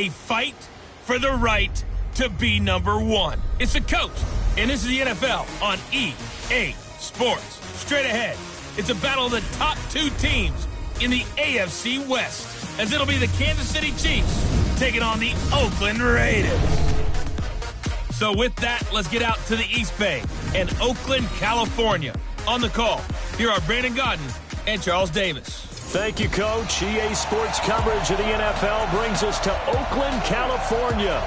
a fight for the right to be number one. It's the coach, and this is the NFL on EA Sports. Straight ahead, it's a battle of the top two teams in the AFC West, as it'll be the Kansas City Chiefs taking on the Oakland Raiders. So with that, let's get out to the East Bay and Oakland, California. On the call, here are Brandon Gaudin and Charles Davis. Thank you, Coach. EA Sports coverage of the NFL brings us to Oakland, California.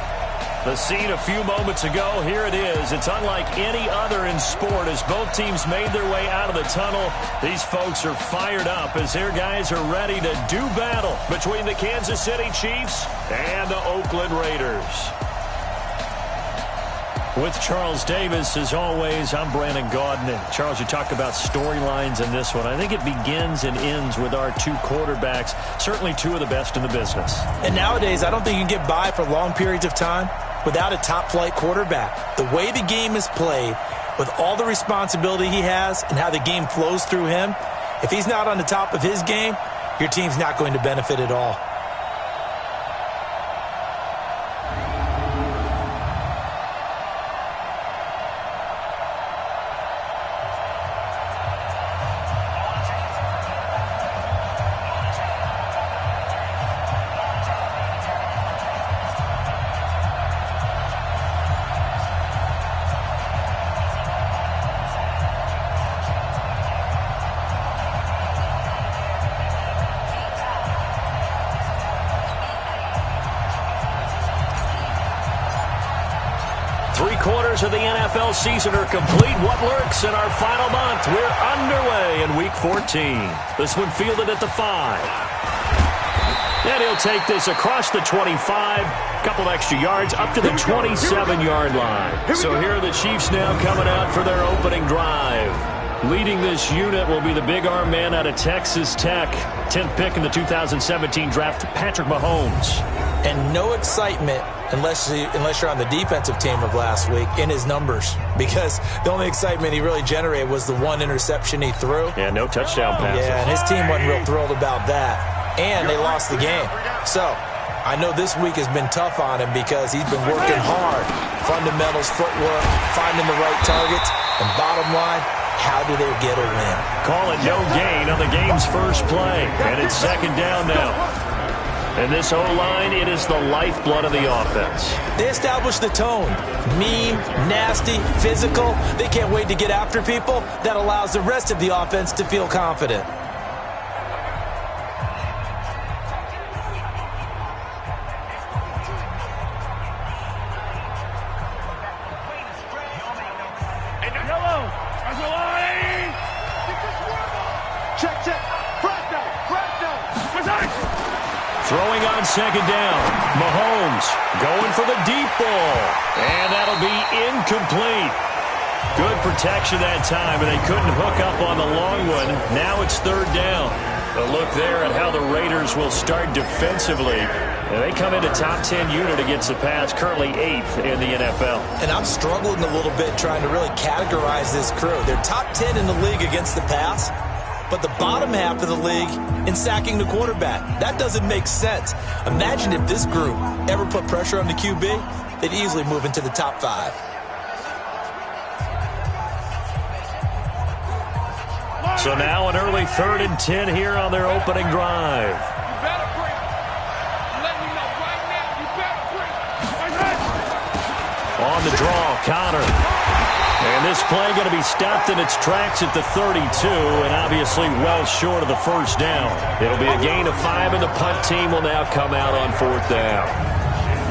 The scene a few moments ago, here it is. It's unlike any other in sport as both teams made their way out of the tunnel. These folks are fired up as their guys are ready to do battle between the Kansas City Chiefs and the Oakland Raiders. With Charles Davis, as always, I'm Brandon Gaudin. And Charles, you talked about storylines in this one. I think it begins and ends with our two quarterbacks, certainly two of the best in the business. And nowadays, I don't think you can get by for long periods of time without a top-flight quarterback. The way the game is played, with all the responsibility he has and how the game flows through him, if he's not on the top of his game, your team's not going to benefit at all. Of the NFL season are complete. What lurks in our final month? We're underway in Week 14. This one fielded at the 5. And he'll take this across the 25. Couple extra yards up to the 27-yard line. So here are the Chiefs now coming out for their opening drive. Leading this unit will be the big arm man out of Texas Tech. 10th pick in the 2017 draft, Patrick Mahomes. And no excitement unless you're on the defensive team of last week in his numbers, because the only excitement he really generated was the one interception he threw. Yeah, no touchdown passes. Yeah, and his team wasn't real thrilled about that. And they lost the game. So I know this week has been tough on him because he's been working hard. Fundamentals, footwork, finding the right targets, and bottom line, how do they get a win? Call it no gain on the game's first play. And it's second down now. And this O-line, it is the lifeblood of the offense. They establish the tone. Mean, nasty, physical. They can't wait to get after people. That allows the rest of the offense to feel confident. Throwing on second down. Mahomes going for the deep ball. And that'll be incomplete. Good protection that time, and they couldn't hook up on the long one. Now it's third down. A look there at how the Raiders will start defensively. And they come into top 10 unit against the pass, currently 8th in the NFL. And I'm struggling a little bit trying to really categorize this crew. They're top 10 in the league against the pass, but the bottom half of the league in sacking the quarterback. That doesn't make sense. Imagine if this group ever put pressure on the QB, they'd easily move into the top 5. So now an early 3rd and 10 here on their opening drive. On the draw, Connor. And this play going to be stopped in its tracks at the 32, and obviously well short of the first down. It'll be a gain of 5, and the punt team will now come out on 4th down.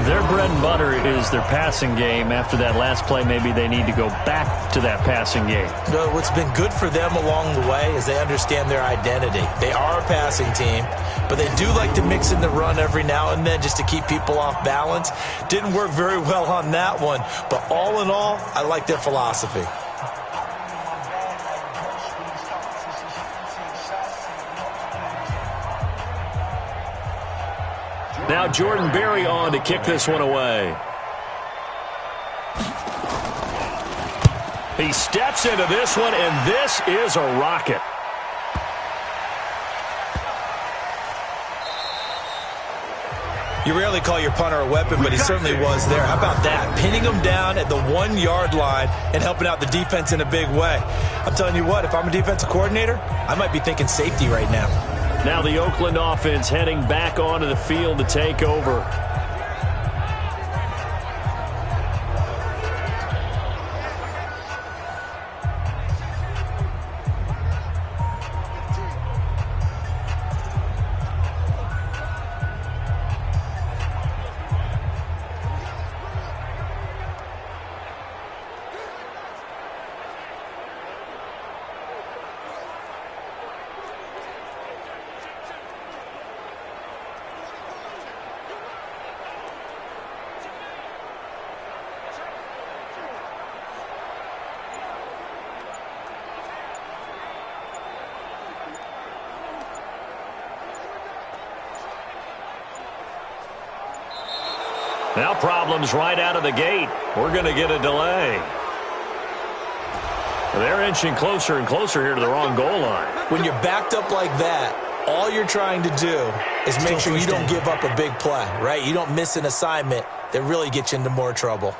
Their bread and butter is their passing game. After that last play, maybe they need to go back to that passing game. No, what's been good for them along the way is they understand their identity. They are a passing team, but they do like to mix in the run every now and then just to keep people off balance. Didn't work very well on that one, but all in all, I like their philosophy. Now Jordan Berry on to kick this one away. He steps into this one, and this is a rocket. You You rarely call your punter a weapon, but he certainly was there. How about that? Pinning him down at the 1-yard line and helping out the defense in a big way. I'm telling you what, if I'm a defensive coordinator, I might be thinking safety right now. Now the Oakland offense heading back onto the field to take over. Now problems right out of the gate. We're going to get a delay. They're inching closer and closer here to the wrong goal line. When you're backed up like that, all you're trying to do is make sure you don't give up a big play, right? You don't miss an assignment that really gets you into more trouble.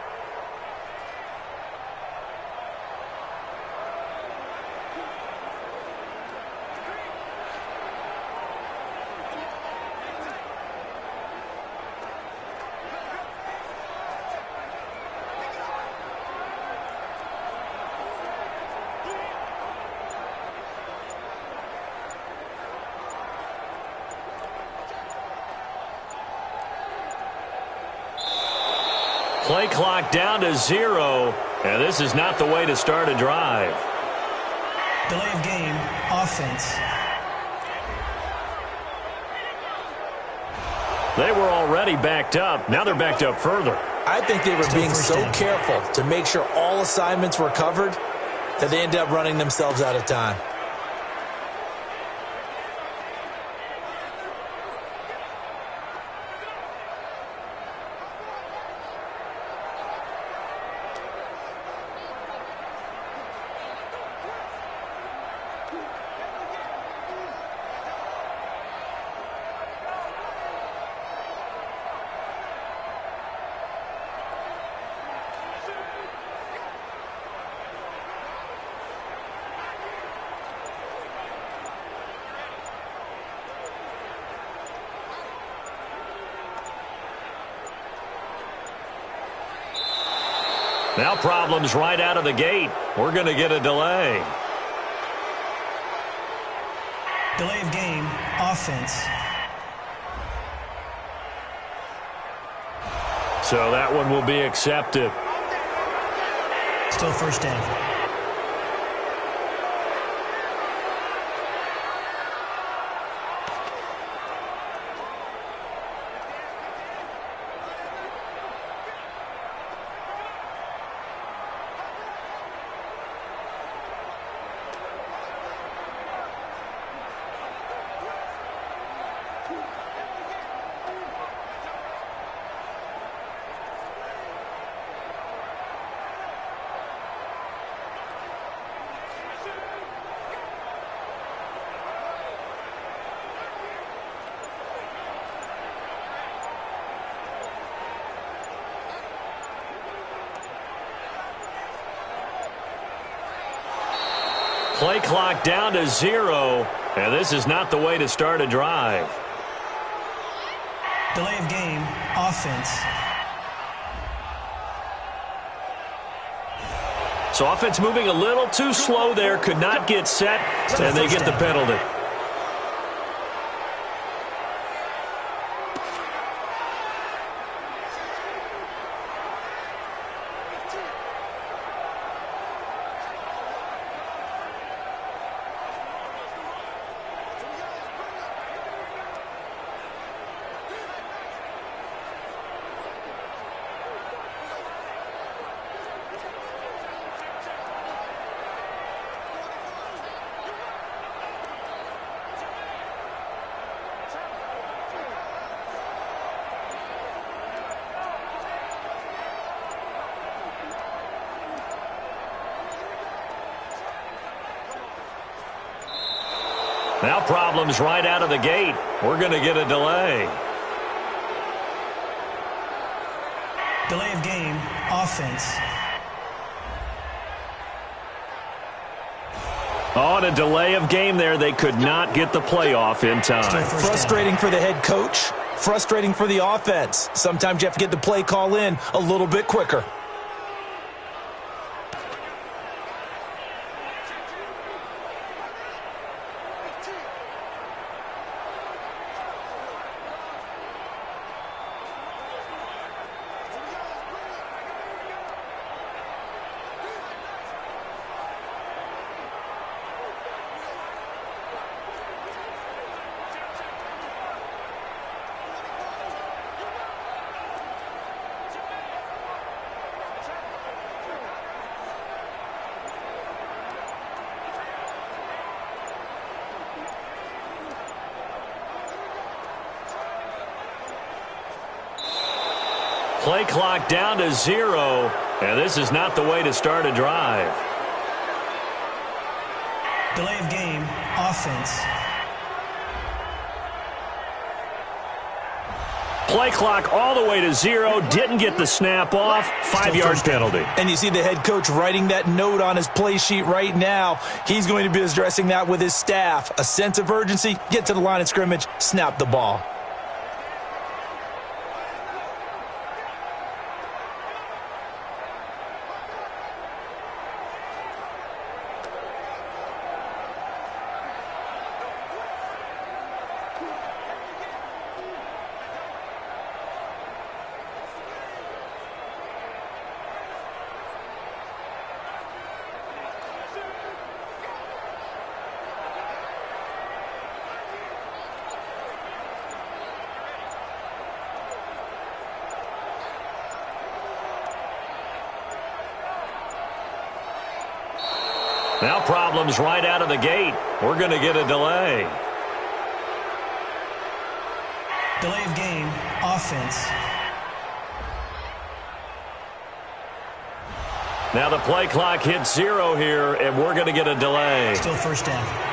Play clock down to 0, and this is not the way to start a drive. Delay of game, offense. They were already backed up. Now they're backed up further. I think they were being so careful to make sure all assignments were covered that they ended up running themselves out of time. Now problems right out of the gate. We're going to get a delay. Delay of game, offense. So that one will be accepted. Still first down. Play clock down to 0, and this is not the way to start a drive. Delay of game, offense. So offense moving a little too slow there, could not get set, and they get the penalty. Now problems right out of the gate. We're going to get a delay. offense. On a delay of game there, they could not get the playoff in time. Frustrating for the head coach. Frustrating for the offense. Sometimes you have to get the play call in a little bit quicker. Play clock down to 0, and this is not the way to start a drive. Delay of game, offense. Play clock all the way to 0, didn't get the snap off, 5-yard penalty. And you see the head coach writing that note on his play sheet right now. He's going to be addressing that with his staff. A sense of urgency, get to the line of scrimmage, snap the ball. Now problems right out of the gate. We're going to get a delay. Delay of game, offense. Now the play clock hits 0 here, and we're going to get a delay. Still first down.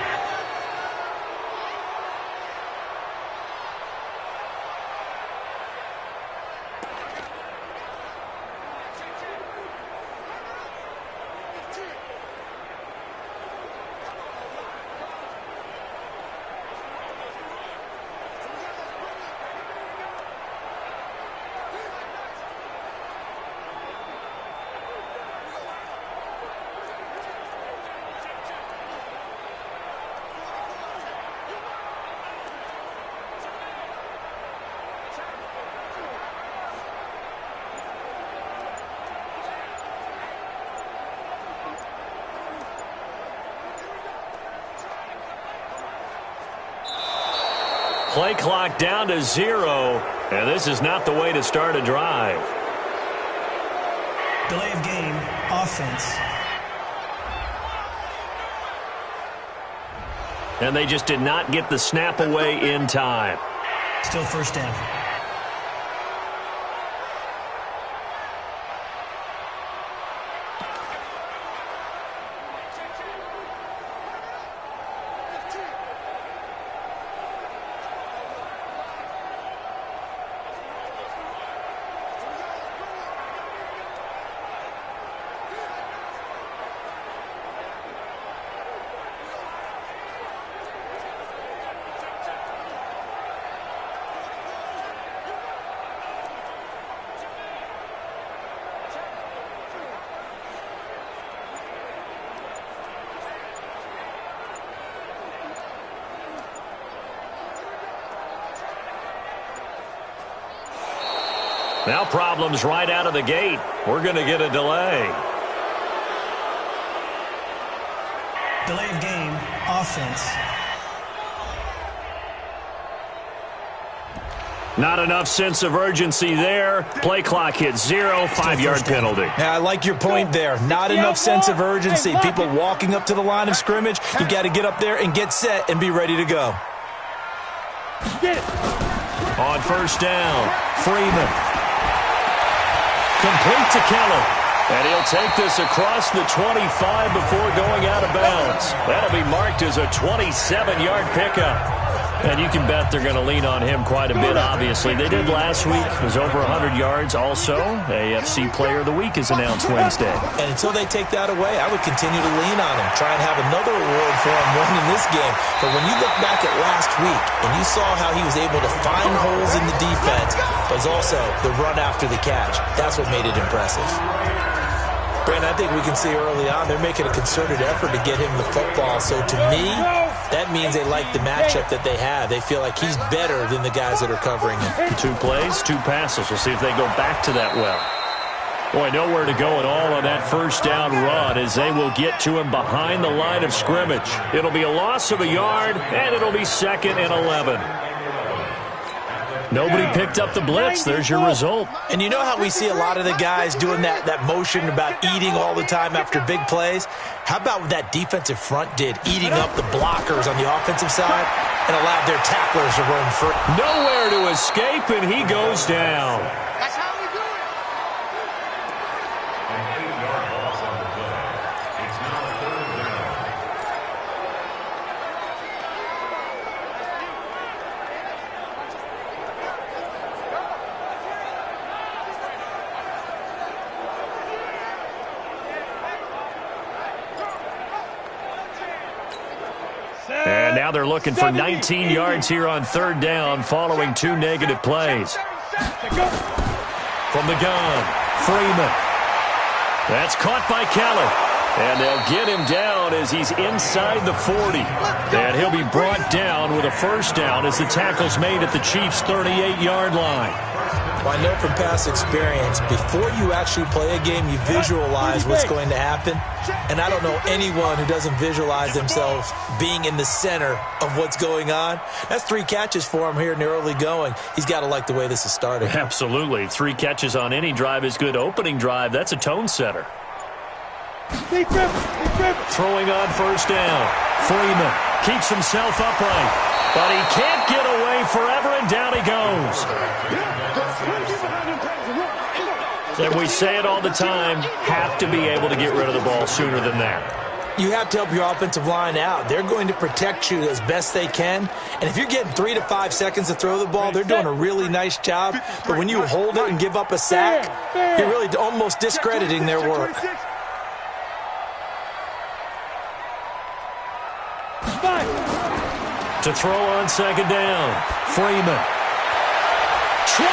Play clock down to 0, and this is not the way to start a drive. Delay of game, offense. And they just did not get the snap away in time. Still first down. Now problems right out of the gate. We're going to get a delay. Delay of game, offense. Not enough sense of urgency there. Play clock hits 0, 5-yard penalty. Yeah, I like your point there. Not enough sense of urgency. People walking up to the line of scrimmage. You got to get up there and get set and be ready to go. On first down, Freeman. Complete to Keller. And he'll take this across the 25 before going out of bounds. That'll be marked as a 27-yard pickup. And you can bet they're going to lean on him quite a bit, obviously. They did last week. It was over 100 yards also. AFC Player of the Week is announced Wednesday. And until they take that away, I would continue to lean on him. Try and have another award for him winning this game. But when you look back at last week and you saw how he was able to find holes in the defense, but also the run after the catch, that's what made it impressive. Brandon, I think we can see early on they're making a concerted effort to get him the football. So to me, that means they like the matchup that they have. They feel like he's better than the guys that are covering him. 2 plays, 2 passes. We'll see if they go back to that well. Boy, nowhere to go at all on that first down run as they will get to him behind the line of scrimmage. It'll be a loss of a yard, and it'll be 2nd and 11. Nobody picked up the blitz. There's your result. And you know how we see a lot of the guys doing that motion about eating all the time after big plays? How about what that defensive front did, eating up the blockers on the offensive side and allowed their tacklers to roam free? Nowhere to escape, and he goes down. That's how we do it. And now they're looking for 19 yards here on 3rd down following 2 negative plays. From the gun, Freeman. That's caught by Keller. And they'll get him down as he's inside the 40. And he'll be brought down with a first down as the tackle's made at the Chiefs' 38-yard line. Well, I know from past experience, before you actually play a game, you visualize what's going to happen. And I don't know anyone who doesn't visualize themselves being in the center of what's going on. That's 3 catches for him here in the early going. He's got to like the way this is starting. Absolutely. 3 catches on any drive is good. Opening drive, that's a tone setter. Throwing on first down. Freeman keeps himself upright, but he can't get away forever, and down he goes. And we say it all the time, have to be able to get rid of the ball sooner than that. You have to help your offensive line out. They're going to protect you as best they can. And if you're getting 3 to 5 seconds to throw the ball, they're doing a really nice job. But when you hold it and give up a sack, you're really almost discrediting their work. To throw on 2nd down, Freeman. 20!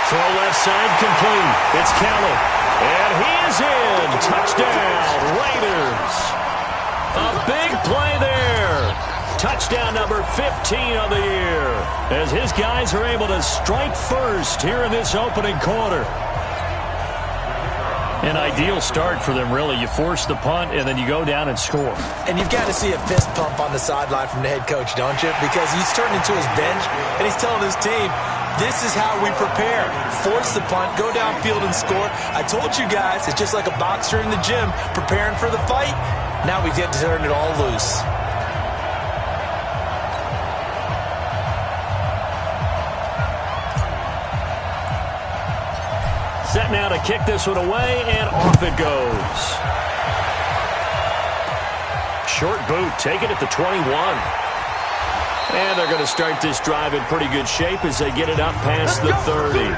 Throw left side complete. It's Keller. And he is in. Touchdown, Raiders. A big play there. Touchdown number 15 of the year as his guys are able to strike first here in this opening quarter. An ideal start for them, really. You force the punt, and then you go down and score. And you've got to see a fist pump on the sideline from the head coach, don't you? Because he's turned into his bench, and he's telling his team, this is how we prepare. Force the punt, go downfield and score. I told you guys, it's just like a boxer in the gym preparing for the fight. Now we get to turn it all loose. Set now to kick this one away, and off it goes. Short boot, take it at the 21. And they're going to start this drive in pretty good shape as they get it up past the 30.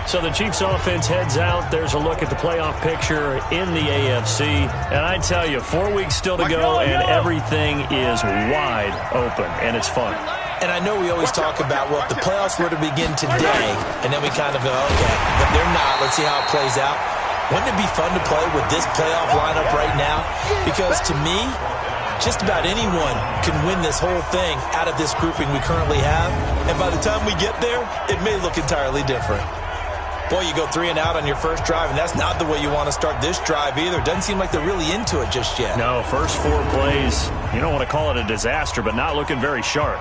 So the Chiefs offense heads out. There's a look at the playoff picture in the AFC. And I tell you, 4 weeks still to go, and everything is wide open, and it's fun. And I know we always talk about, well, if the playoffs were to begin today, and then we kind of go, okay, but they're not. Let's see how it plays out. Wouldn't it be fun to play with this playoff lineup right now? Because to me, just about anyone can win this whole thing out of this grouping we currently have. And by the time we get there, it may look entirely different. Boy, you go 3 and out on your first drive, and that's not the way you want to start this drive either. Doesn't seem like they're really into it just yet. No, first 4 plays, you don't want to call it a disaster, but not looking very sharp.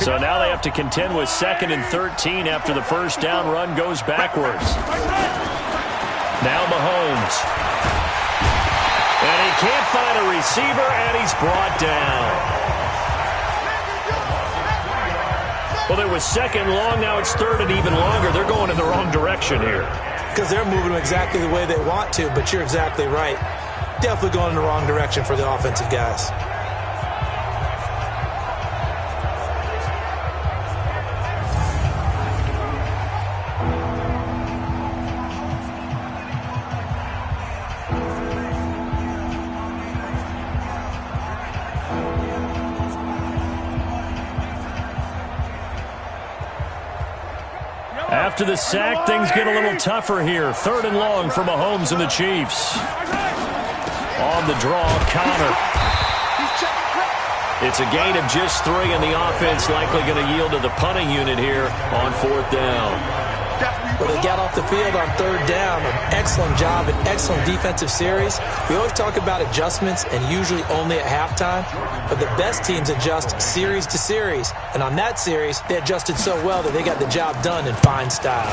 So now they have to contend with 2nd and 13 after the first down run goes backwards. Now Mahomes. And he can't find a receiver, and he's brought down. Well, there was second long. Now it's third and even longer. They're going in the wrong direction here. Because they're moving exactly the way they want to, but you're exactly right. Definitely going in the wrong direction for the offensive guys. After the sack, things get a little tougher here. Third and long for Mahomes and the Chiefs. On the draw, Connor. It's a gain of just 3, and the offense likely going to yield to the punting unit here on 4th down. Well, they got off the field on 3rd down. An excellent job, an excellent defensive series. We always talk about adjustments and usually only at halftime, but the best teams adjust series to series. And on that series, they adjusted so well that they got the job done in fine style.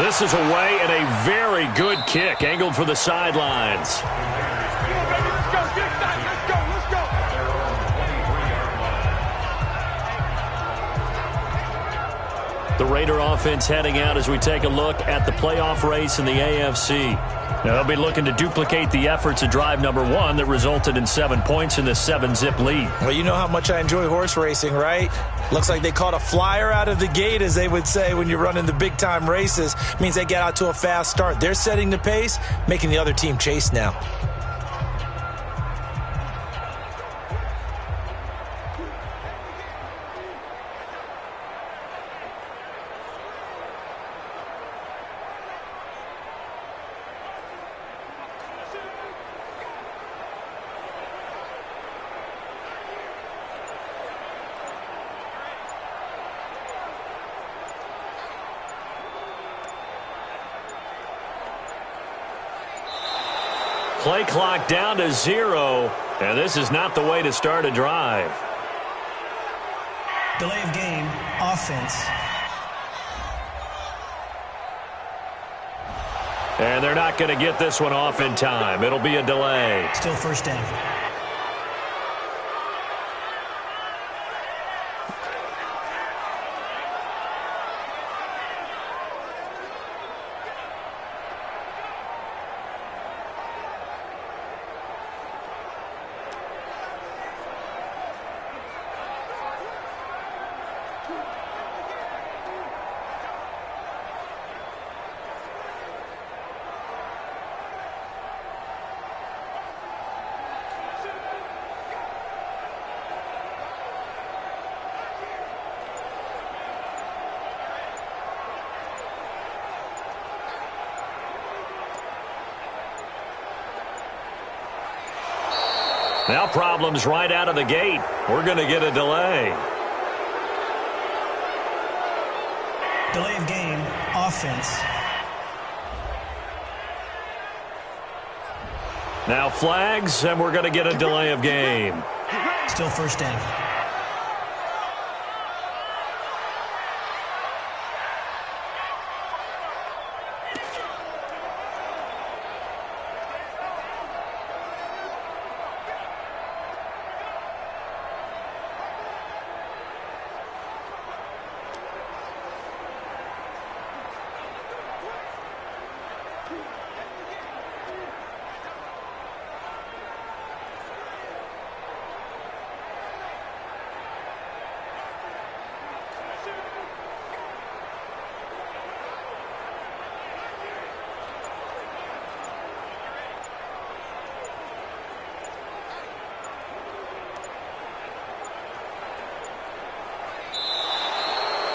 This is away and a very good kick angled for the sidelines. The Raider offense heading out as we take a look at the playoff race in the AFC. Now, they'll be looking to duplicate the efforts of drive number 1 that resulted in 7 points in this 7-zip lead. Well, you know how much I enjoy horse racing, right? Looks like they caught a flyer out of the gate, as they would say when you're running the big-time races. Means they get out to a fast start. They're setting the pace, making the other team chase now. Play clock down to 0, and this is not the way to start a drive. Delay of game, offense. And they're not going to get this one off in time. It'll be a delay. Still first down. Now problems right out of the gate. We're going to get a delay. Delay of game, offense. Now flags, and we're going to get a delay of game. Still first down.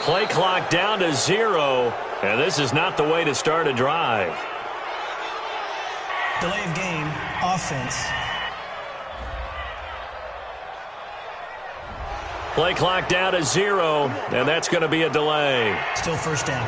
Play clock down to 0, and this is not the way to start a drive. Delay of game, offense. Play clock down to 0, and that's going to be a delay. Still first down.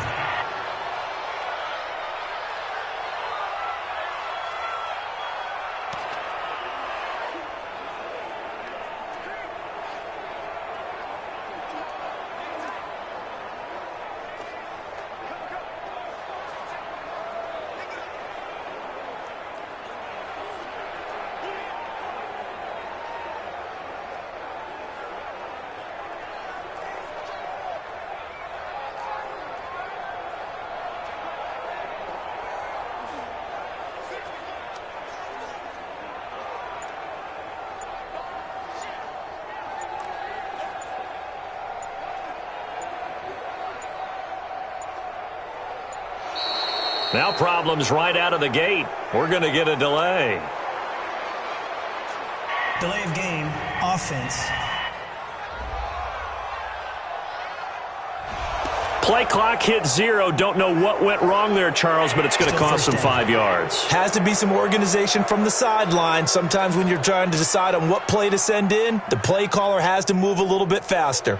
Now problems right out of the gate. We're going to get a delay. Delay of game, offense. Play clock hit 0. Don't know what went wrong there, Charles, but it's going to cost them 5 yards. Has to be some organization from the sideline. Sometimes when you're trying to decide on what play to send in, the play caller has to move a little bit faster.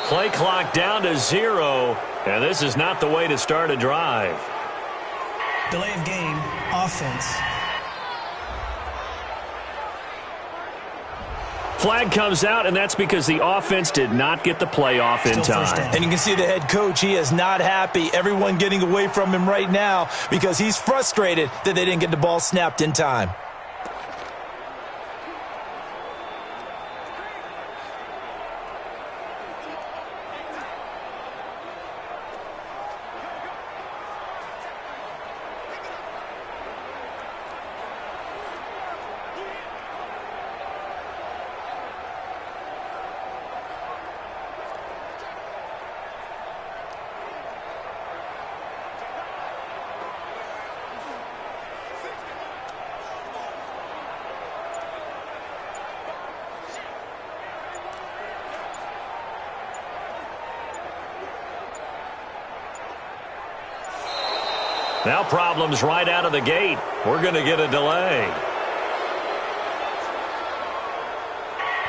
Play clock down to 0, and this is not the way to start a drive. Delay of game, offense. Flag comes out, and that's because the offense did not get the play off in time. And you can see the head coach, he is not happy. Everyone getting away from him right now because he's frustrated that they didn't get the ball snapped in time. Now problems right out of the gate. We're going to get a delay.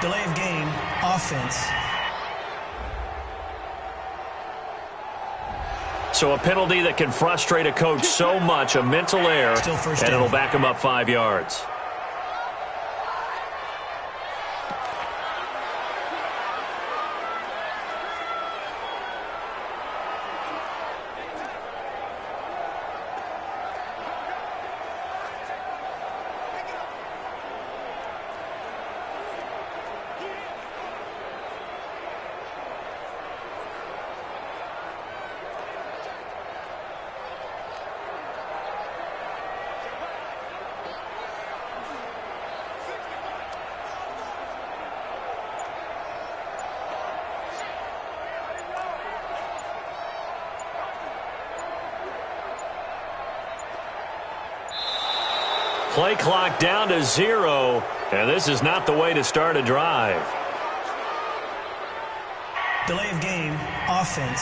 Delay of game, offense. So a penalty that can frustrate a coach so much, a mental error, and it'll back him up 5 yards. Play clock down to 0, and this is not the way to start a drive. Delay of game, offense.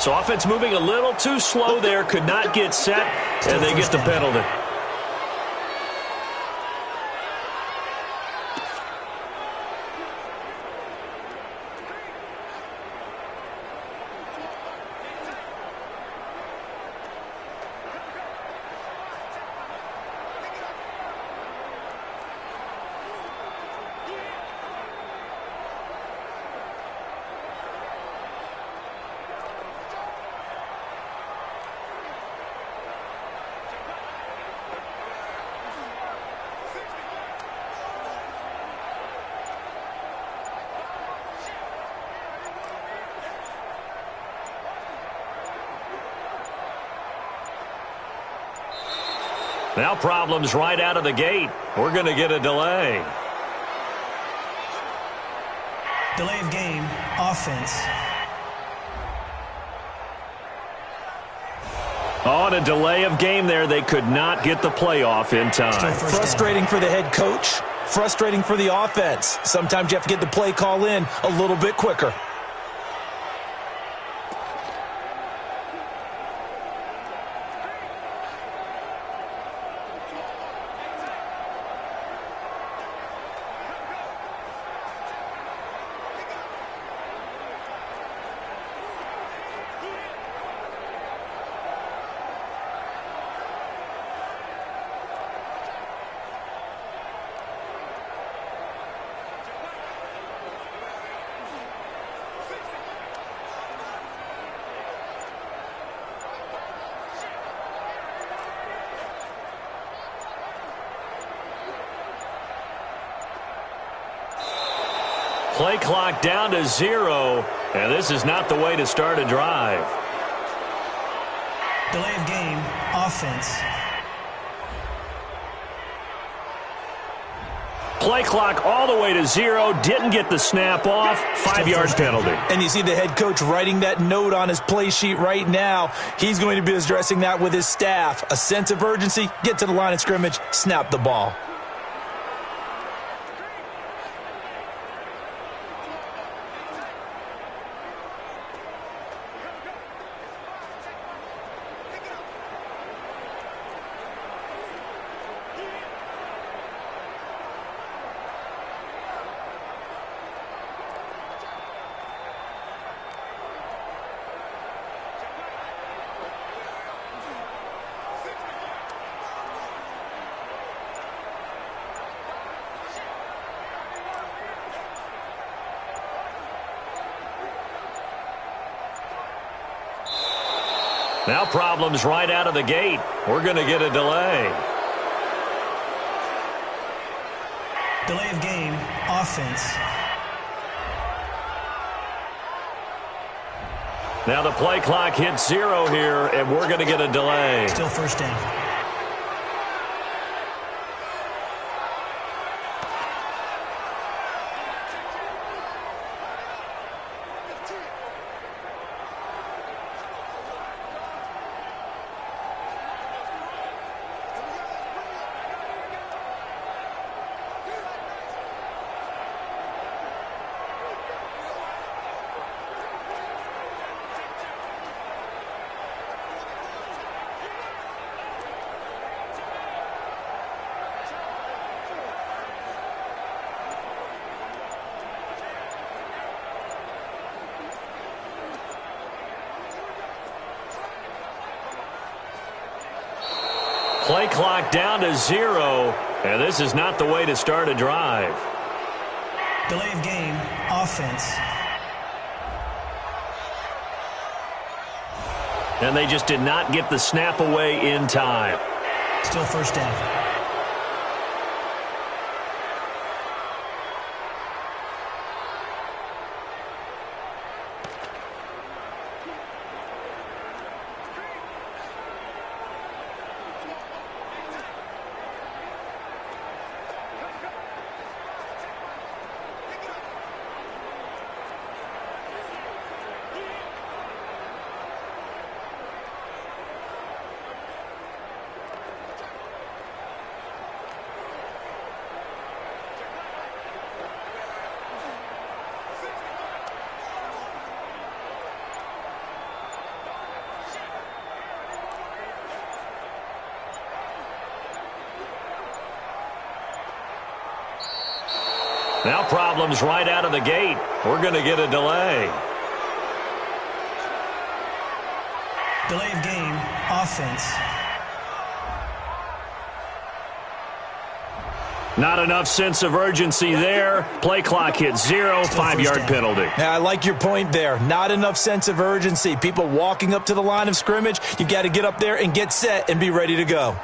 So offense moving a little too slow there, could not get set, and they get the penalty. Now problems right out of the gate. We're going to get a delay. Delay of game, offense. On a delay of game there, they could not get the playoff in time. Frustrating for the head coach. Frustrating for the offense. Sometimes you have to get the play call in a little bit quicker. Play clock down to 0, and this is not the way to start a drive. Delay of game, offense. Play clock all the way to 0. Didn't get the snap off. 5-yard penalty. And you see the head coach writing that note on his play sheet right now. He's going to be addressing that with his staff. A sense of urgency, get to the line of scrimmage, snap the ball. Now problems right out of the gate. We're going to get a delay. Delay of game, offense. Now the play clock hits 0 here, and we're going to get a delay. Still first down. Play clock down to 0, and this is not the way to start a drive. Delay of game, offense. And they just did not get the snap away in time. Still first down. Now problems right out of the gate. We're going to get a delay. Delay of game, offense. Not enough sense of urgency there. Play clock hits 0, 5-yard penalty. Yeah, I like your point there. Not enough sense of urgency. People walking up to the line of scrimmage, you got to get up there and get set and be ready to go.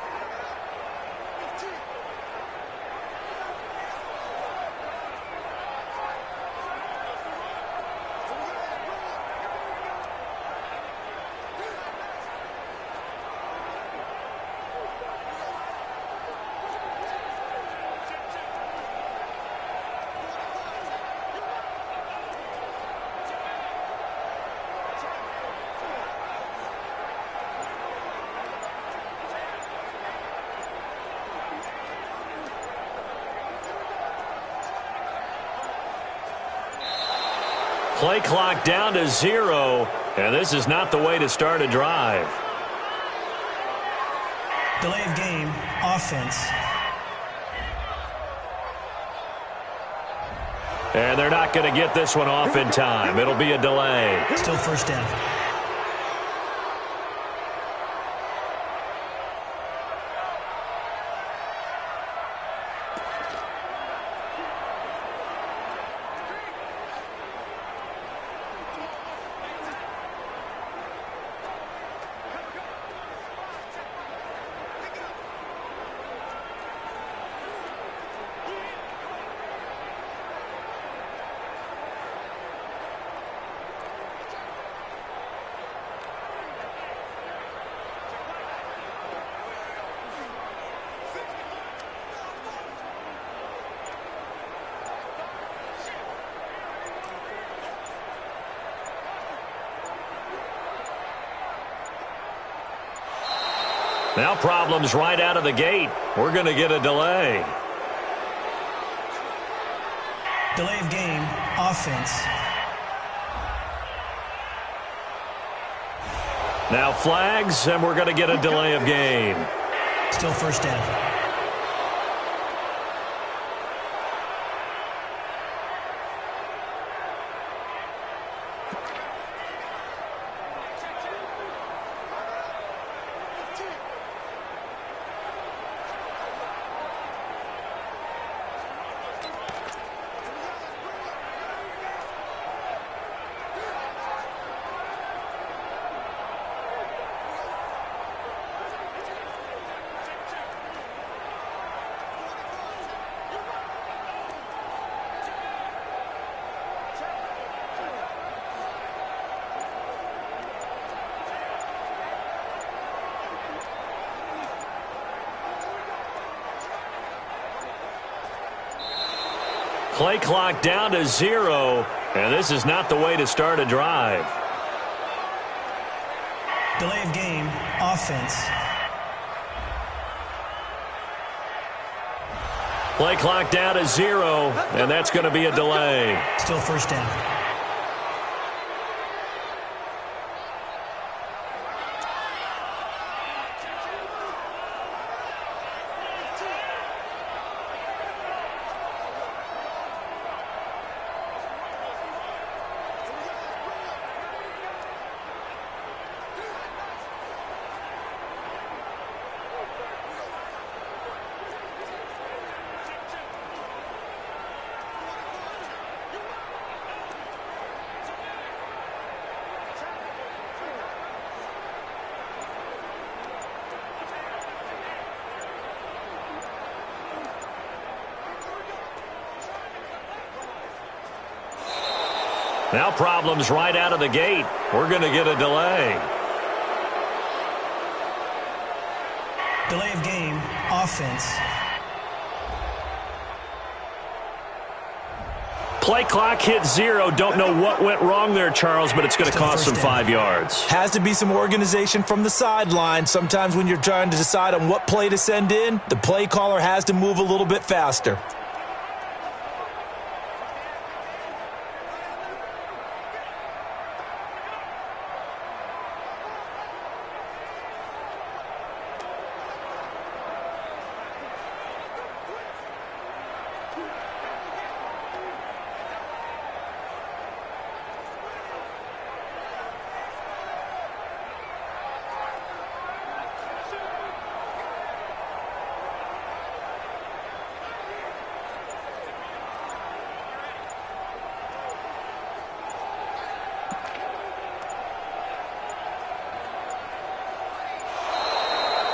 Play clock down to 0, and this is not the way to start a drive. Delay of game, offense. And they're not going to get this one off in time. It'll be a delay. Still first down. Now problems right out of the gate. We're going to get a delay. Delay of game, offense. Now flags, and we're going to get a delay of game. Still first down. Play clock down to 0, and this is not the way to start a drive. Delay of game, offense. Play clock down to 0, and that's going to be a delay. Still first down. Now problems right out of the gate. We're going to get a delay. Delay of game, offense. Play clock hit 0. Don't know what went wrong there, Charles, but it's going to cost them 5 yards. Has to be some organization from the sideline. Sometimes when you're trying to decide on what play to send in, the play caller has to move a little bit faster.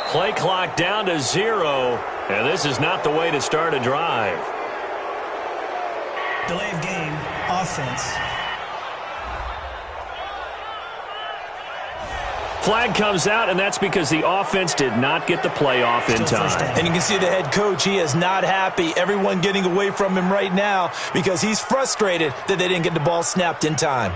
Play clock down to 0, and this is not the way to start a drive. Delay of game, offense. Flag comes out, and that's because the offense did not get the play off in time. And you can see the head coach, he is not happy. Everyone getting away from him right now because he's frustrated that they didn't get the ball snapped in time.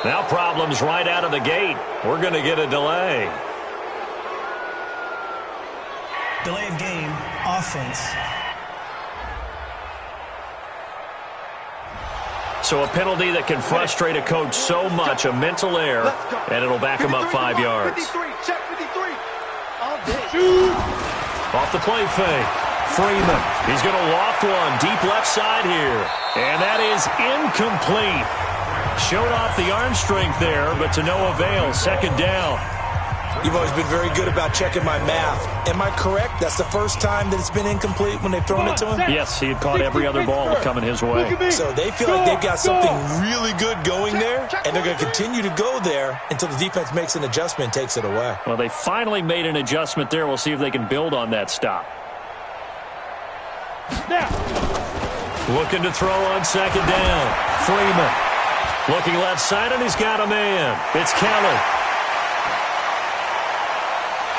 Now problems right out of the gate. We're going to get a delay. Delay of game, offense. So a penalty that can frustrate a coach so much, a mental error, and it'll back him up 5 yards. 53, check 53. Off the play fake. Freeman. He's going to loft one deep left side here. And that is incomplete. Showed off the arm strength there, but to no avail. Second down. You've always been very good about checking my math. Am I correct? That's the first time that it's been incomplete when they've thrown it to him? Yes, he had caught every other ball coming his way. So they feel like they've got something really good going there, and they're going to continue to go there until the defense makes an adjustment and takes it away. Well, they finally made an adjustment there. We'll see if they can build on that stop. Looking to throw on second down. Freeman. Looking left side, and he's got a man. It's Keller.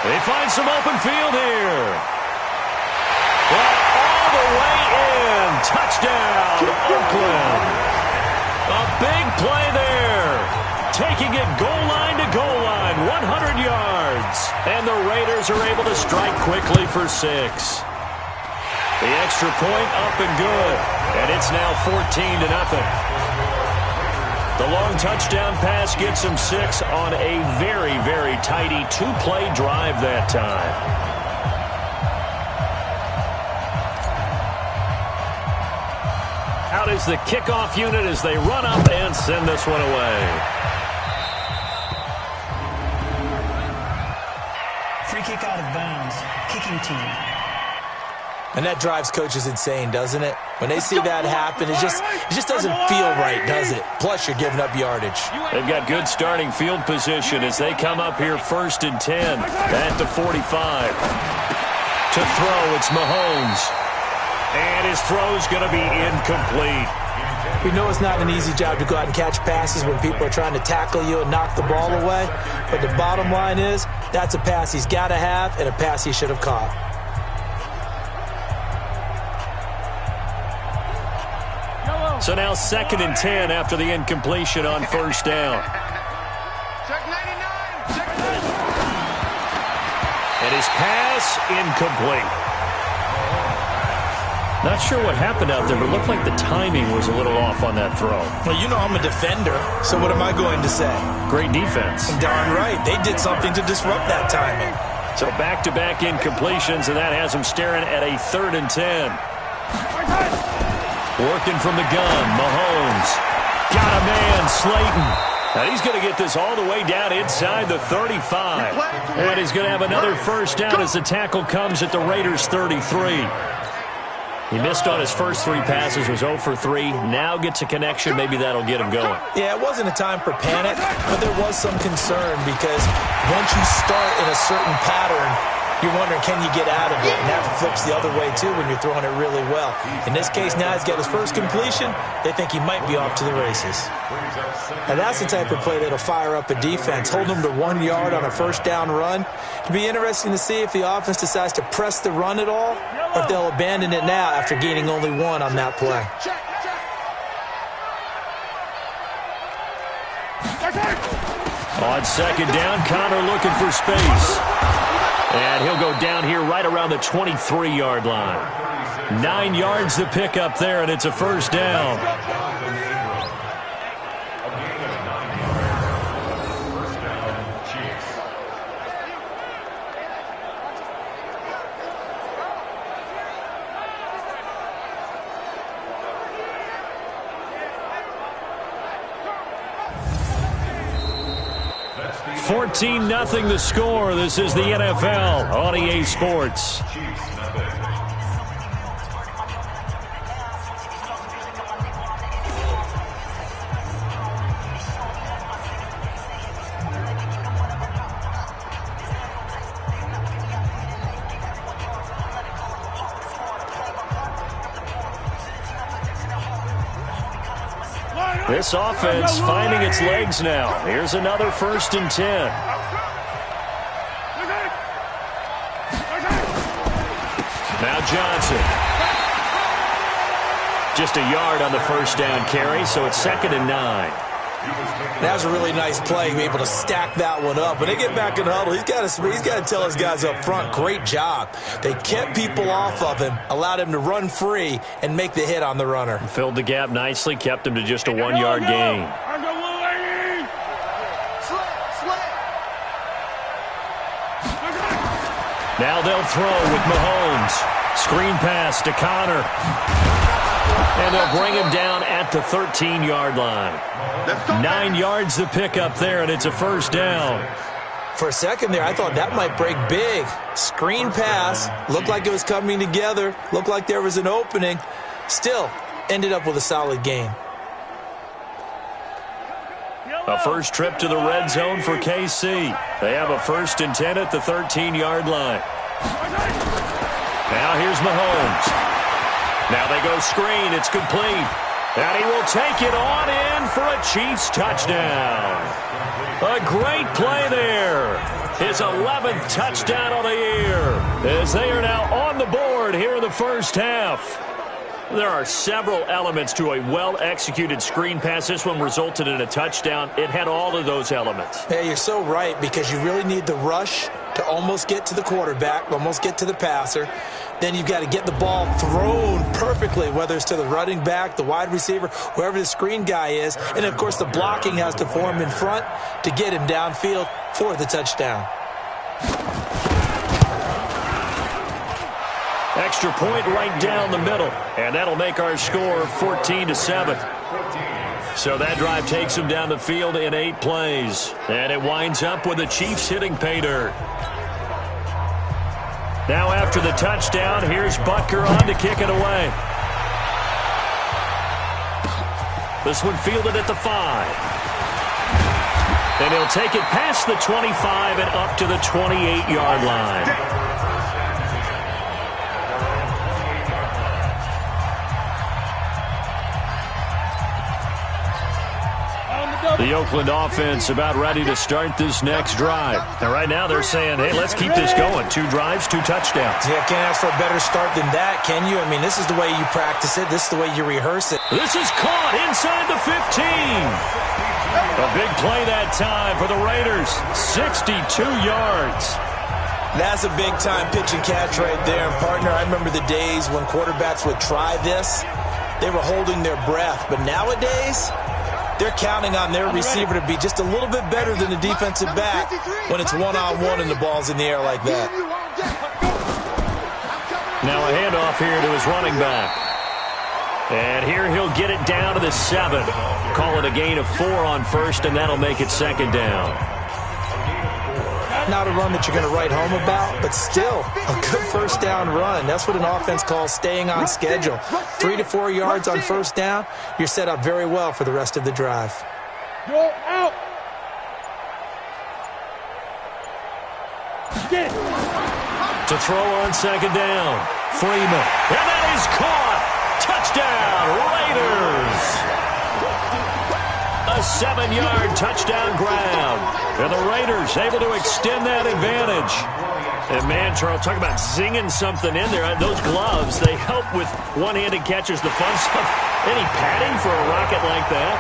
They find some open field here. Well, all the way in. Touchdown, Oakland. A big play there. Taking it goal line to goal line, 100 yards. And the Raiders are able to strike quickly for 6. The extra point up and good. And it's now 14-0. The long touchdown pass gets him 6 on a very, very tidy 2-play drive that time. Out is the kickoff unit as they run up and send this one away. Free kick out of bounds. Kicking team. And that drives coaches insane, doesn't it? When they see that happen, it just doesn't feel right, does it? Plus, you're giving up yardage. They've got good starting field position as they come up here 1st and 10 at the 45. To throw, it's Mahomes. And his throw's going to be incomplete. We know it's not an easy job to go out and catch passes when people are trying to tackle you and knock the ball away. But the bottom line is, that's a pass he's got to have and a pass he should have caught. So now 2nd and 10 after the incompletion on 1st down. Check 99. Check 99. And his pass incomplete. Not sure what happened out there, but it looked like the timing was a little off on that throw. Well, you know I'm a defender, so what am I going to say? Great defense. Darn right. They did something to disrupt that timing. So back-to-back incompletions, and that has him staring at a 3rd and 10. Working from the gun, Mahomes. Got a man, Slayton. Now he's going to get this all the way down inside the 35. And he's going to have another 1st down as the tackle comes at the Raiders' 33. He missed on his first 3 passes, was 0 for 3. Now gets a connection. Maybe that'll get him going. Yeah, it wasn't a time for panic, but there was some concern because once you start in a certain pattern, you're wondering, can you get out of it? And that flips the other way, too, when you're throwing it really well. In this case, now he's got his first completion. They think he might be off to the races. And that's the type of play that'll fire up a defense. Hold them to 1 yard on a 1st down run. It'll be interesting to see if the offense decides to press the run at all or if they'll abandon it now after gaining only 1 on that play. On 2nd down, Connor looking for space. And he'll go down here right around the 23-yard line. 9 yards to pick up there, and it's a 1st down. $14-0 the score. This is the NFL on EA Sports. This offense finding its legs now. Here's another 1st and 10. Now Johnson. Just a yard on the 1st down carry, so it's 2nd and 9. That was a really nice play, to be able to stack that one up. When they get back in the huddle, he's got to tell his guys up front, great job. They kept people off of him, allowed him to run free, and make the hit on the runner. Filled the gap nicely, kept him to just a 1-yard gain. Now they'll throw with Mahomes. Screen pass to Connor. And they'll bring him down at the 13-yard line. 9 yards to pick up there, and it's a 1st down. For a second there, I thought that might break big. Screen pass. Looked like it was coming together. Looked like there was an opening. Still, ended up with a solid gain. A first trip to the red zone for KC. They have a 1st and 10 at the 13-yard line. Now here's Mahomes. Now they go screen. It's complete. And he will take it on in for a Chiefs touchdown. A great play there. His 11th touchdown of the year, as they are now on the board here in the first half. There are several elements to a well-executed screen pass. This one resulted in a touchdown. It had all of those elements. Yeah, you're so right, because you really need the rush to almost get to the quarterback, almost get to the passer. Then you've got to get the ball thrown perfectly, whether it's to the running back, the wide receiver, whoever the screen guy is. And, of course, the blocking has to form in front to get him downfield for the touchdown. Extra point right down the middle, and that'll make our score 14-7. So that drive takes them down the field in 8 plays, and it winds up with the Chiefs hitting pay dirt. Now after the touchdown, here's Butker on to kick it away. This one fielded at the 5. And he'll take it past the 25 and up to the 28-yard line. The Oakland offense about ready to start this next drive. And right now they're saying, hey, let's keep this going. 2 drives, 2 touchdowns. Yeah, can't ask for a better start than that, can you? I mean, this is the way you practice it. This is the way you rehearse it. This is caught inside the 15. A big play that time for the Raiders. 62 yards. That's a big-time pitch and catch right there. And, partner, I remember the days when quarterbacks would try this. They were holding their breath. But nowadays, they're counting on their receiver to be just a little bit better than the defensive back when it's one-on-one and the ball's in the air like that. Now a handoff here to his running back. And here he'll get it down to the 7. Call it a gain of 4 on first, and that'll make it 2nd down. Not a run that you're going to write home about, but still a good first down run. That's what an offense calls staying on schedule. 3 to 4 yards on first down, you're set up very well for the rest of the drive. Go out. To throw on 2nd down, Freeman. And that is caught. Touchdown, Raiders. A 7-yard touchdown grab. And the Raiders able to extend that advantage. And, man, Charles, talk about zinging something in there. Those gloves, they help with one-handed catches, the fun stuff. Any padding for a rocket like that?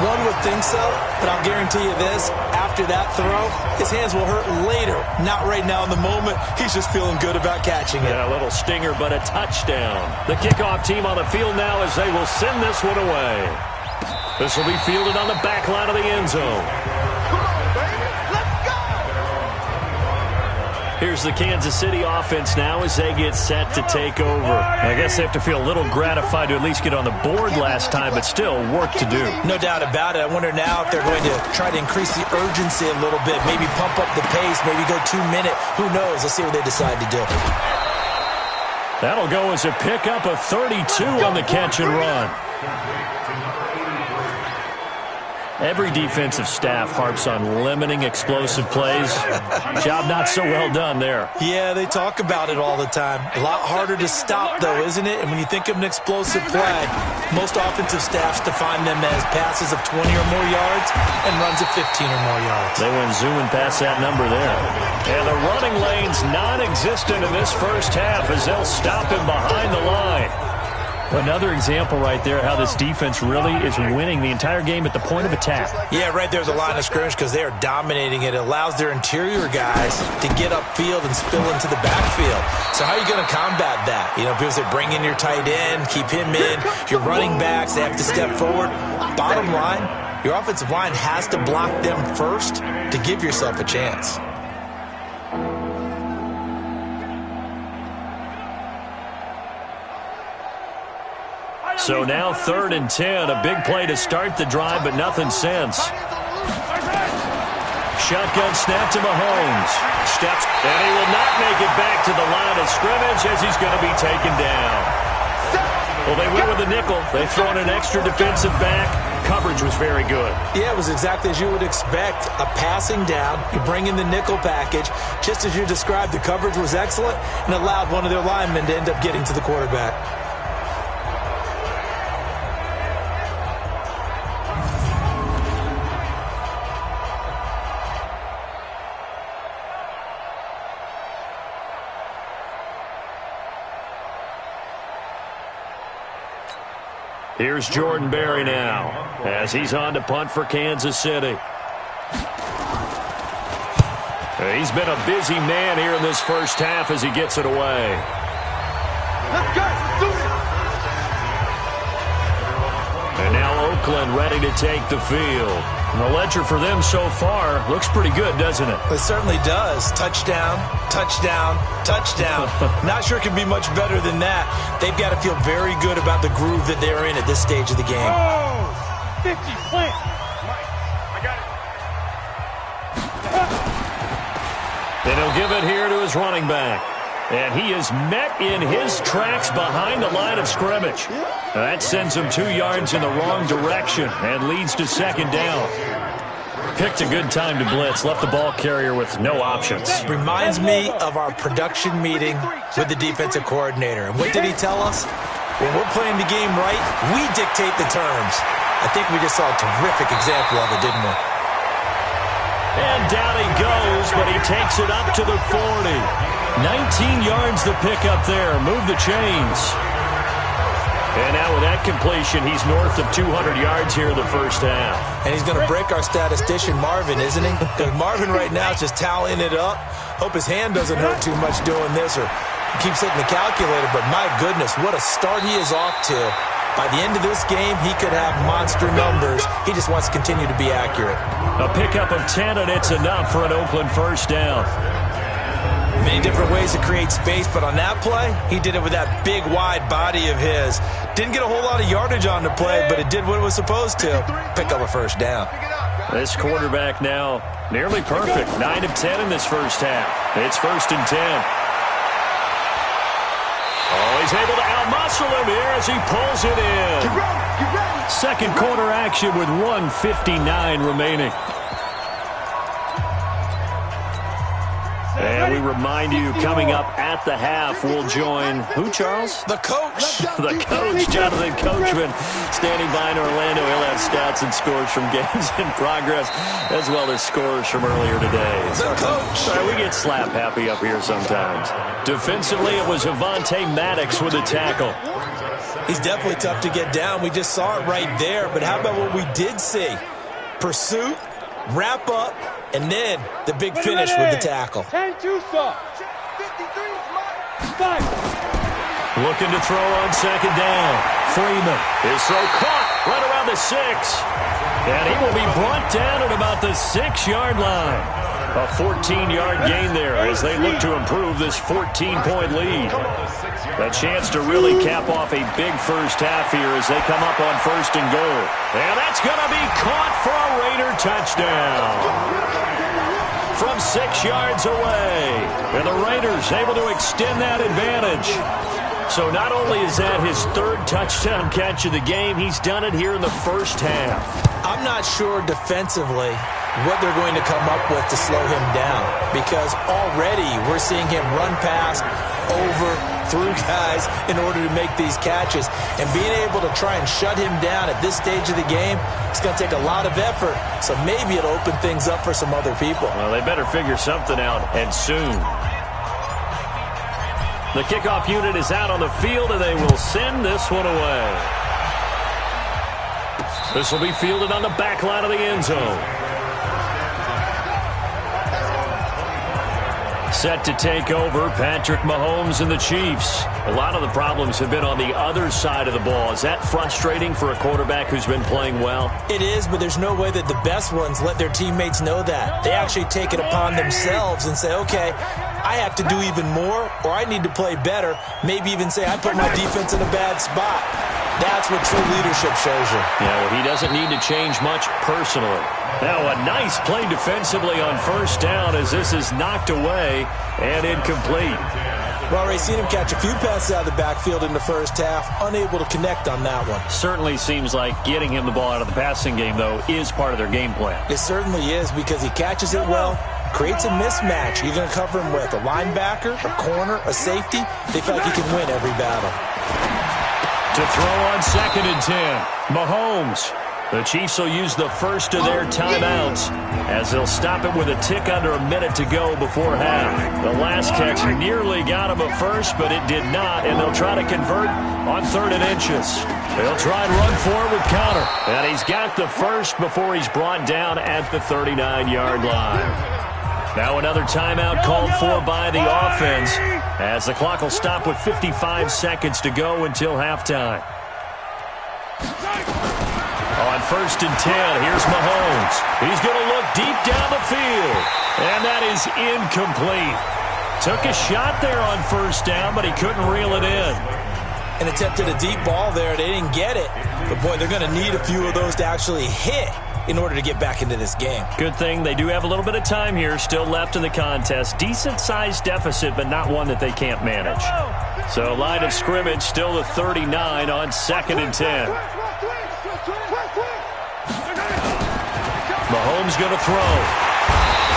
One would think so, but I'll guarantee you this. After that throw, his hands will hurt later. Not right now in the moment. He's just feeling good about catching it. Yeah, a little stinger, but a touchdown. The kickoff team on the field now as they will send this one away. This will be fielded on the back line of the end zone. Here's the Kansas City offense now as they get set to take over. I guess they have to feel a little gratified to at least get on the board last time, but still work to do. No doubt about it. I wonder now if they're going to try to increase the urgency a little bit, maybe pump up the pace, maybe go 2-minute. Who knows? Let's see what they decide to do. That'll go as a pickup of 32 on the catch and run. Every defensive staff harps on limiting explosive plays. Job not so well done there. Yeah, they talk about it all the time. A lot harder to stop, though, isn't it? And when you think of an explosive play, most offensive staffs define them as passes of 20 or more yards and runs of 15 or more yards. They went zooming past that number there. And the running lane's non-existent in this first half as they'll stop him behind the line. Another example right there how this defense really is winning the entire game at the point of attack. Yeah, right there's a line of scrimmage because they are dominating it. It allows their interior guys to get upfield and spill into the backfield. So how are you going to combat that? You know, people say bring in your tight end, keep him in. Your running backs, they have to step forward. Bottom line, your offensive line has to block them first to give yourself a chance. So now 3rd and 10, a big play to start the drive, but nothing since. shotgun snap to Mahomes. Steps, and he will not make it back to the line of scrimmage as he's going to be taken down. Well, they went with the nickel. They throw in an extra defensive back. Coverage was very good. Yeah, it was exactly as you would expect. A passing down. You bring in the nickel package. Just as you described, the coverage was excellent and allowed one of their linemen to end up getting to the quarterback. Here's Jordan Berry now as he's on to punt for Kansas City. He's been a busy man here in this first half as he gets it away. Let's go. Do it. And now Oakland ready to take the field. And the ledger for them so far looks pretty good, doesn't it? It certainly does. Touchdown, touchdown, touchdown. Not sure it can be much better than that. They've got to feel very good about the groove that they're in at this stage of the game. Oh, 50, slant. I got it. And he'll give it here to his running back. And he is met in his tracks behind the line of scrimmage. That sends him 2 yards in the wrong direction and leads to second down. Picked a good time to blitz, left the ball carrier with no options. Reminds me of our production meeting with the defensive coordinator. And what did he tell us? When we're playing the game right, we dictate the terms. I think we just saw a terrific example of it, didn't we? And down he goes, but he takes it up to the 40. 19 yards the pick up there. Move the chains. And now with that completion, he's north of 200 yards here in the first half. And he's going to break our statistician, Marvin, isn't he? Because Marvin right now is just tallying it up. Hope his hand doesn't hurt too much doing this or keeps hitting the calculator. But my goodness, what a start he is off to. By the end of this game, he could have monster numbers. He just wants to continue to be accurate. A pickup of 10, and it's enough for an Oakland first down. Many different ways to create space, but on that play, he did it with that big, wide body of his. Didn't get a whole lot of yardage on the play, but it did what it was supposed to. Pick up a first down. This quarterback now nearly perfect. 9 of 10 in this first half. It's 1st and 10. Oh, he's able to outmuscle him here as he pulls it in. Second quarter action with 1:59 remaining. And we remind you, coming up at the half, we'll join who, Charles? The coach. The coach, Jonathan Coachman, standing by in Orlando. He'll have stats and scores from games in progress, as well as scores from earlier today. The coach. Sorry, we get slap happy up here sometimes. Defensively, it was Avonte Maddox with a tackle. He's definitely tough to get down. We just saw it right there. But how about what we did see? Pursuit, wrap up, and then the big finish with the tackle. 10-2 stop. 53 smart. Looking to throw on second down. Freeman. His throw caught right around the 6. And he will be brought down at about the 6-yard line. A 14-yard gain there as they look to improve this 14-point lead. A chance to really cap off a big first half here as they come up on 1st and goal. And that's going to be caught for a Raider touchdown. From 6 yards away. And the Raiders able to extend that advantage. So not only is that his 3rd touchdown catch of the game, he's done it here in the first half. I'm not sure defensively what they're going to come up with to slow him down, because already we're seeing him run past, over, through guys in order to make these catches. And being able to try and shut him down at this stage of the game, it's going to take a lot of effort. So maybe it'll open things up for some other people. Well, they better figure something out, and soon. The kickoff unit is out on the field, and they will send this one away. This will be fielded on the back line of the end zone. Set to take over, Patrick Mahomes and the Chiefs. A lot of the problems have been on the other side of the ball. Is that frustrating for a quarterback who's been playing well? It is, but there's no way that the best ones let their teammates know that. They actually take it upon themselves and say, okay, I have to do even more, or I need to play better, maybe even say I put my defense in a bad spot. That's what true leadership shows you. Yeah, well, he doesn't need to change much personally. Now, a nice play defensively on first down as this is knocked away and incomplete. Well, Ray, seen him catch a few passes out of the backfield in the first half, unable to connect on that one. Certainly seems like getting him the ball out of the passing game, though, is part of their game plan. It certainly is because he catches it well, creates a mismatch. You're going to cover him with a linebacker, a corner, a safety. They feel like he can win every battle. To throw on 2nd and 10, Mahomes. The Chiefs will use the first of their timeouts as they'll stop it with a tick under a minute to go before half. The last catch nearly got him a first, but it did not, and they'll try to convert on 3rd and inches. They'll try and run forward with Conner, and he's got the first before he's brought down at the 39-yard line. Now another timeout called for by the offense as the clock will stop with 55 seconds to go until halftime. On 1st and 10, here's Mahomes. He's going to look deep down the field, and that is incomplete. Took a shot there on 1st down, but he couldn't reel it in. And attempted a deep ball there. They didn't get it. But, boy, they're going to need a few of those to actually hit in order to get back into this game. Good thing they do have a little bit of time here still left in the contest. Decent-sized deficit, but not one that they can't manage. So line of scrimmage still the 39 on 2nd and 10. Mahomes going to throw.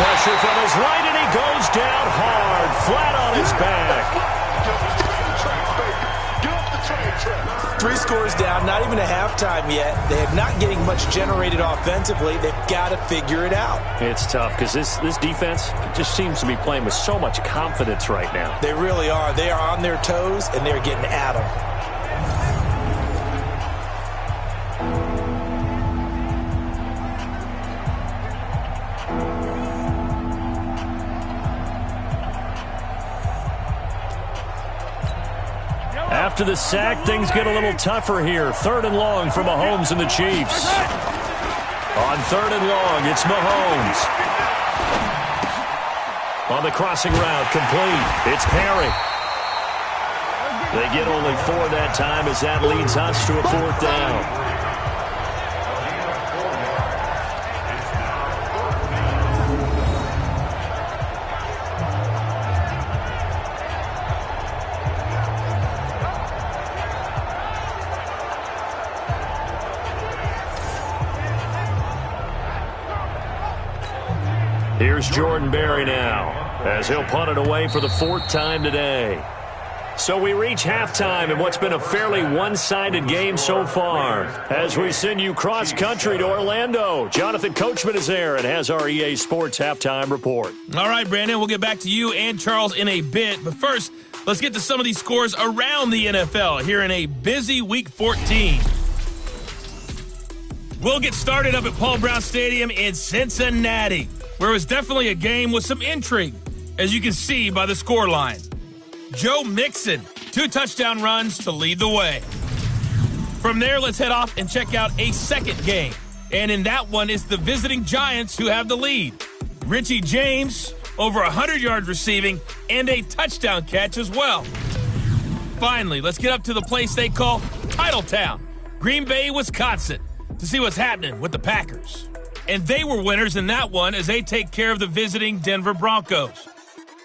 Pressure from his right, and he goes down hard, flat on his back. 3 scores down, not even a halftime yet. They are not getting much generated offensively. They've got to figure it out. It's tough because this defense just seems to be playing with so much confidence right now. They really are. They are on their toes, and they're getting at them. After the sack, things get a little tougher here. 3rd and long for Mahomes and the Chiefs. On 3rd and long, it's Mahomes. On the crossing route, complete. It's Perry. They get only 4 that time as that leads us to a 4th down. Here's Jordan Berry now as he'll punt it away for the 4th time today. So we reach halftime in what's been a fairly one-sided game so far. As we send you cross-country to Orlando, Jonathan Coachman is there and has our EA Sports halftime report. All right, Brandon, we'll get back to you and Charles in a bit. But first, let's get to some of these scores around the NFL here in a busy Week 14. We'll get started up at Paul Brown Stadium in Cincinnati, where it was definitely a game with some intrigue, as you can see by the scoreline. Joe Mixon, 2 touchdown runs to lead the way. From there, let's head off and check out a second game. And in that one, it's the visiting Giants who have the lead. Richie James, over 100 yards receiving, and a touchdown catch as well. Finally, let's get up to the place they call Titletown, Green Bay, Wisconsin, to see what's happening with the Packers. And they were winners in that one as they take care of the visiting Denver Broncos.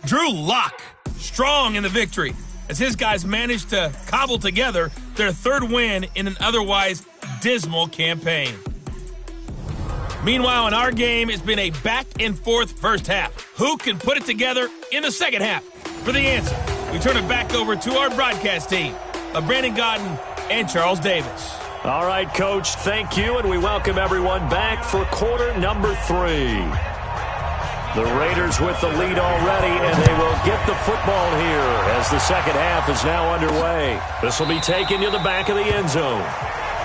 Drew Lock, strong in the victory, as his guys managed to cobble together their 3rd win in an otherwise dismal campaign. Meanwhile, in our game, it's been a back-and-forth first half. Who can put it together in the second half? For the answer, we turn it back over to our broadcast team of Brandon Godden and Charles Davis. All right, Coach, thank you, and we welcome everyone back for quarter number 3. The Raiders with the lead already, and they will get the football here as the second half is now underway. This will be taken to the back of the end zone.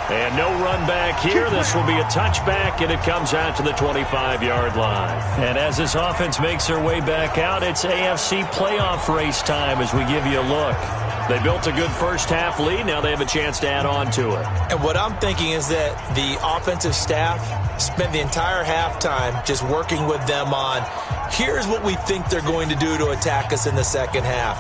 And no run back here. This will be a touchback, and it comes out to the 25-yard line. And as this offense makes their way back out, it's AFC playoff race time as we give you a look. They built a good first-half lead. Now they have a chance to add on to it. And what I'm thinking is that the offensive staff spent the entire halftime just working with them on, here's what we think they're going to do to attack us in the second half.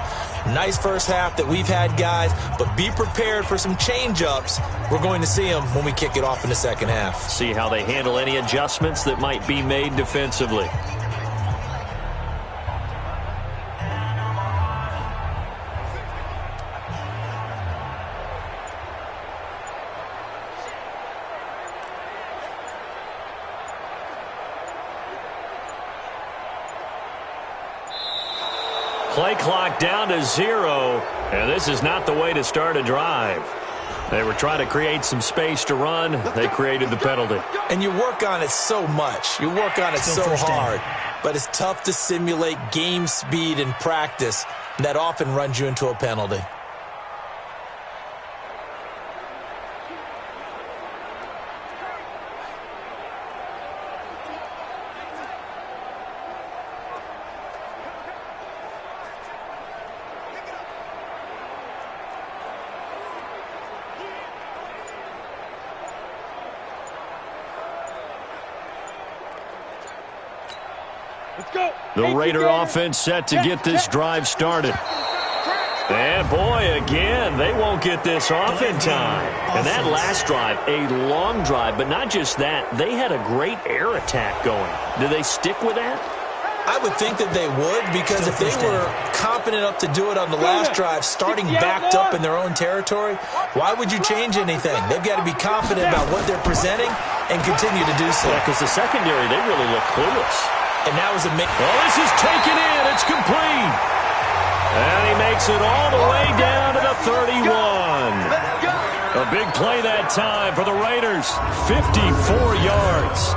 Nice first half that we've had, guys, but be prepared for some change-ups. We're going to see them when we kick it off in the second half. See how they handle any adjustments that might be made defensively. Play clock down to 0, and this is not the way to start a drive. They were trying to create some space to run. They created the penalty. And you work on it so much. You work on it so hard. But it's tough to simulate game speed in practice. And that often runs you into a penalty. The Raider offense set to get this drive started. And boy, again, they won't get this off in time. And that last drive, a long drive, but not just that. They had a great air attack going. Do they stick with that? I would think that they would, because if they were confident enough to do it on the last drive, starting backed up in their own territory, why would you change anything? They've got to be confident about what they're presenting and continue to do so. Yeah, because the secondary, they really look clueless. And that was a well, this is taken in. It's complete. And he makes it all the way down to the 31. A big play that time for the Raiders. 54 yards.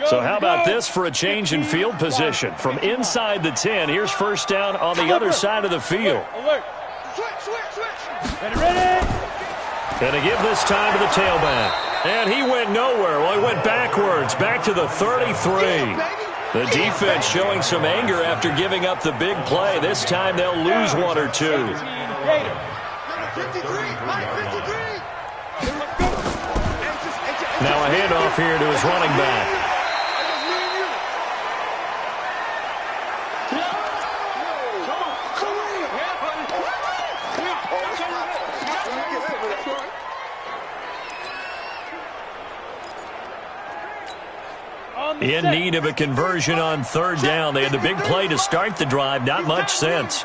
So how about this for a change in field position? From inside the 10, here's first down on the other side of the field. Going to give this time to the tailback. And he went nowhere. Well, he went backwards, back to the 33. The defense showing some anger after giving up the big play. This time they'll lose one or two. Now a handoff here to his running back. In need of a conversion on third down. They had the big play to start the drive. Not much sense.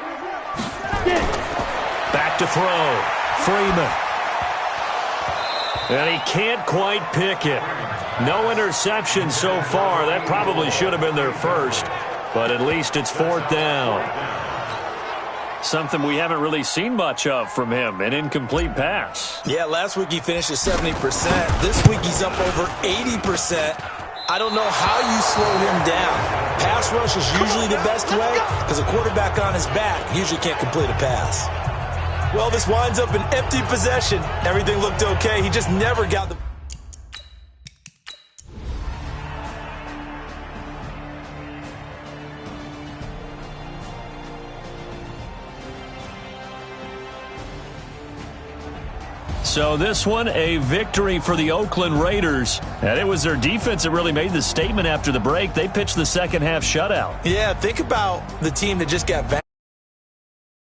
Back to throw. Freeman. And he can't quite pick it. No interception so far. That probably should have been their first. But at least it's fourth down. Something we haven't really seen much of from him, an incomplete pass. Yeah, last week he finished at 70%. This week he's up over 80%. I don't know how you slow him down. Pass rush is usually the best way because a quarterback on his back usually can't complete a pass. Well, this winds up an empty possession. Everything looked okay. He just never got the... So this one, a victory for the Oakland Raiders. And it was their defense that really made the statement after the break. They pitched the second half shutout. Yeah, think about the team that just got